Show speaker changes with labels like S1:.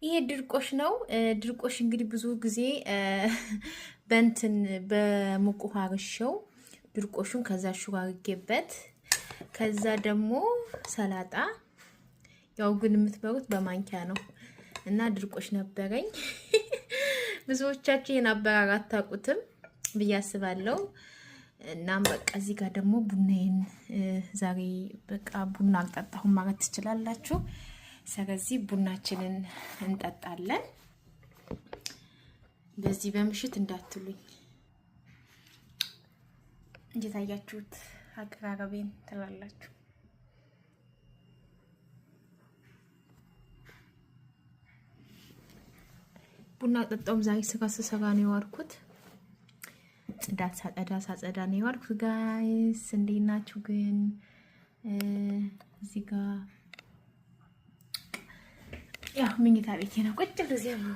S1: ይሄ ድርቆሽ ነው። ድርቆሽ እንግዲህ ብዙ ጊዜ በእንትን በሙቅ ውሃ አርሼው ድርቆሹን ከዛ ሹጋ አርጌበት ከዛ ደግሞ ሰላጣ ያው ግን የምትበሉት በማንኪያ ነው እና ድርቆሽ ነበረኝ። ብዙዎቻችሁ ይሄን አበራር አታውቁትም ብዬ አስባለሁ። እናም በቃ እዚህ ጋር ደግሞ ቡናዬን ዛሬ በቃ ቡና አልጠጣሁም ማለት ትችላላችሁ። ስለዚህ ቡናችንን እንጠጣለን። በዚህ በምሽት እንዳትሉኝ። እንዴት አያችሁት? አቀራረቤን ትላላችሁ። ቡና ጠጣውም ዛሬ ስራ ስሰራ ነው የዋልኩት። ጽዳት ሳጸዳ ነው የዋልኩት። ጋይስ እንዴት ናችሁ ግን? እዚህ ጋር ያው መኝታ ቤቴ ነው ቁጭ ብዬ ነው